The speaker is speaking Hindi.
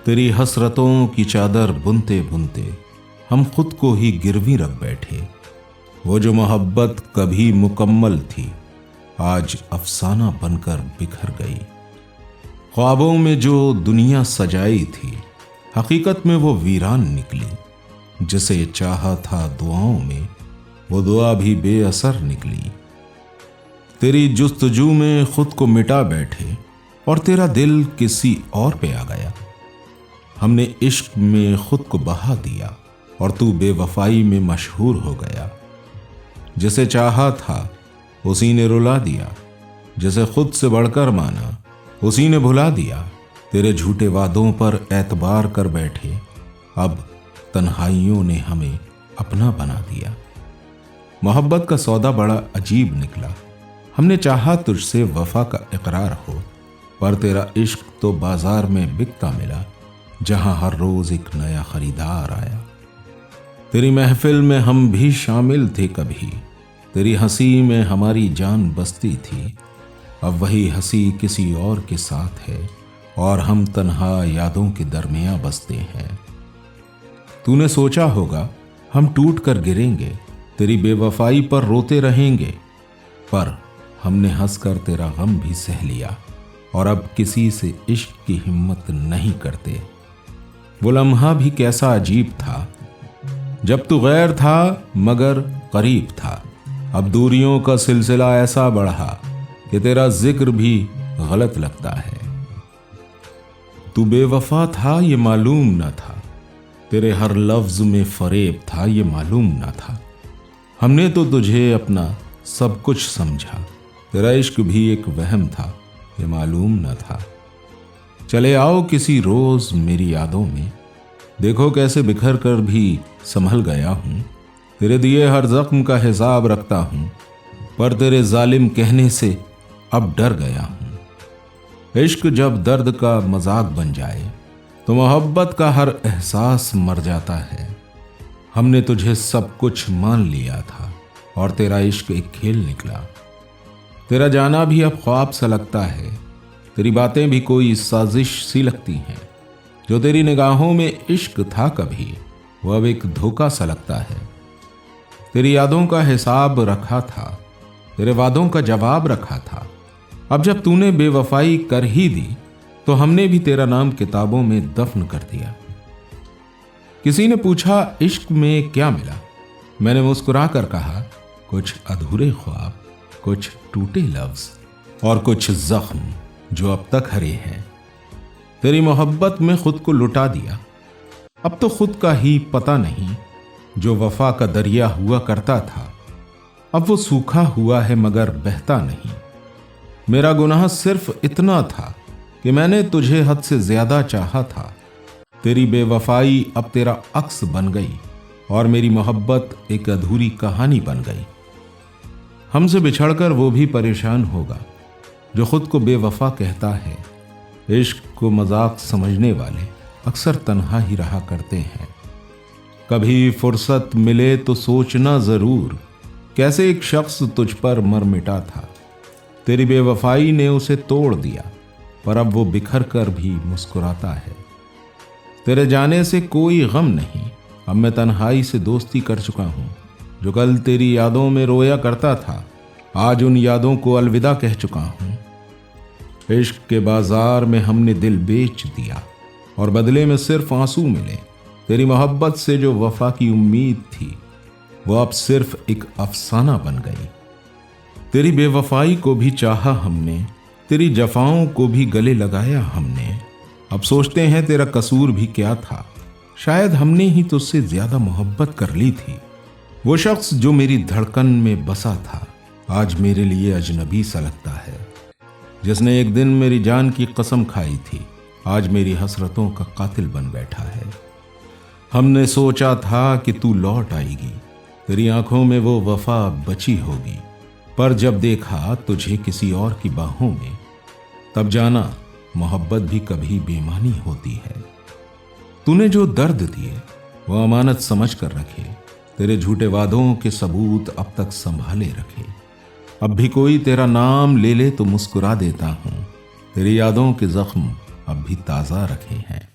तेरी हसरतों की चादर बुनते बुनते हम खुद को ही गिरवी रख बैठे। वो जो मोहब्बत कभी मुकम्मल थी आज अफसाना बनकर बिखर गई। ख्वाबों में जो दुनिया सजाई थी हकीकत में वो वीरान निकली। जिसे चाहा था दुआओं में वो दुआ भी बेअसर निकली। तेरी जुस्तजू में खुद को मिटा बैठे और तेरा दिल किसी और पे आ गया। हमने इश्क में खुद को बहा दिया और तू बेवफाई में मशहूर हो गया। जिसे चाहा था उसी ने रुला दिया, जिसे खुद से बढ़कर माना उसी ने भुला दिया। तेरे झूठे वादों पर एतबार कर बैठे अब तन्हाइयों ने हमें अपना बना दिया। मोहब्बत का सौदा बड़ा अजीब निकला। हमने चाहा तुझसे वफा का इकरार हो, पर तेरा इश्क तो बाजार में बिकता मिला, जहां हर रोज एक नया खरीदार आया। तेरी महफिल में हम भी शामिल थे कभी, तेरी हंसी में हमारी जान बसती थी। अब वही हंसी किसी और के साथ है और हम तन्हा यादों के दरमियां बसते हैं। तूने सोचा होगा हम टूट कर गिरेंगे, तेरी बेवफाई पर रोते रहेंगे, पर हमने हंसकर तेरा गम भी सह लिया और अब किसी से इश्क की हिम्मत नहीं करते। वो लम्हा भी कैसा अजीब था जब तू गैर था मगर करीब था। अब दूरियों का सिलसिला ऐसा बढ़ा कि तेरा जिक्र भी गलत लगता है। तू बेवफा था ये मालूम न था, तेरे हर लफ्ज में फरेब था ये मालूम न था। हमने तो तुझे अपना सब कुछ समझा, तेरा इश्क भी एक वहम था ये मालूम न था। चले आओ किसी रोज मेरी यादों में, देखो कैसे बिखर कर भी संभल गया हूं। तेरे दिए हर जख्म का हिसाब रखता हूं, पर तेरे जालिम कहने से अब डर गया हूं। इश्क जब दर्द का मजाक बन जाए तो मोहब्बत का हर एहसास मर जाता है। हमने तुझे सब कुछ मान लिया था और तेरा इश्क एक खेल निकला। तेरा जाना भी अब ख्वाब सा लगता है, तेरी बातें भी कोई साजिश सी लगती हैं। जो तेरी निगाहों में इश्क था कभी वो अब एक धोखा सा लगता है। तेरी यादों का हिसाब रखा था, तेरे वादों का जवाब रखा था। अब जब तूने बेवफाई कर ही दी तो हमने भी तेरा नाम किताबों में दफन कर दिया। किसी ने पूछा इश्क में क्या मिला, मैंने मुस्कुरा कर कहा कुछ अधूरे ख्वाब, कुछ टूटे लफ्ज और कुछ जख्म जो अब तक हरे हैं। तेरी मोहब्बत में खुद को लुटा दिया, अब तो खुद का ही पता नहीं। जो वफा का दरिया हुआ करता था अब वो सूखा हुआ है मगर बहता नहीं। मेरा गुनाह सिर्फ इतना था कि मैंने तुझे हद से ज्यादा चाहा था। तेरी बेवफाई अब तेरा अक्स बन गई और मेरी मोहब्बत एक अधूरी कहानी बन गई। हमसे बिछड़कर वो भी परेशान होगा जो खुद को बेवफा कहता है। इश्क को मजाक समझने वाले अक्सर तन्हा ही रहा करते हैं। कभी फुर्सत मिले तो सोचना जरूर कैसे एक शख्स तुझ पर मर मिटा था। तेरी बेवफाई ने उसे तोड़ दिया पर अब वो बिखर कर भी मुस्कुराता है। तेरे जाने से कोई गम नहीं, अब मैं तन्हाई से दोस्ती कर चुका हूं। जो कल तेरी यादों में रोया करता था आज उन यादों को अलविदा कह चुका हूं। इश्क के बाजार में हमने दिल बेच दिया और बदले में सिर्फ आंसू मिले। तेरी मोहब्बत से जो वफा की उम्मीद थी वो अब सिर्फ एक अफसाना बन गई। तेरी बेवफाई को भी चाहा हमने, तेरी जफाओं को भी गले लगाया हमने। अब सोचते हैं तेरा कसूर भी क्या था, शायद हमने ही तुझसे ज्यादा मोहब्बत कर ली थी। वो शख्स जो मेरी धड़कन में बसा था आज मेरे लिए अजनबी सा लगता है। जिसने एक दिन मेरी जान की कसम खाई थी आज मेरी हसरतों का कातिल बन बैठा है। हमने सोचा था कि तू लौट आएगी, तेरी आंखों में वो वफा बची होगी, पर जब देखा तुझे किसी और की बाहों में तब जाना मोहब्बत भी कभी बेईमानी होती है। तूने जो दर्द दिए वो अमानत समझ कर रखे, तेरे झूठे वादों के सबूत अब तक संभाले रखे। अब भी कोई तेरा नाम ले ले तो मुस्कुरा देता हूं, तेरी यादों के जख्म अब भी ताजा रखे हैं।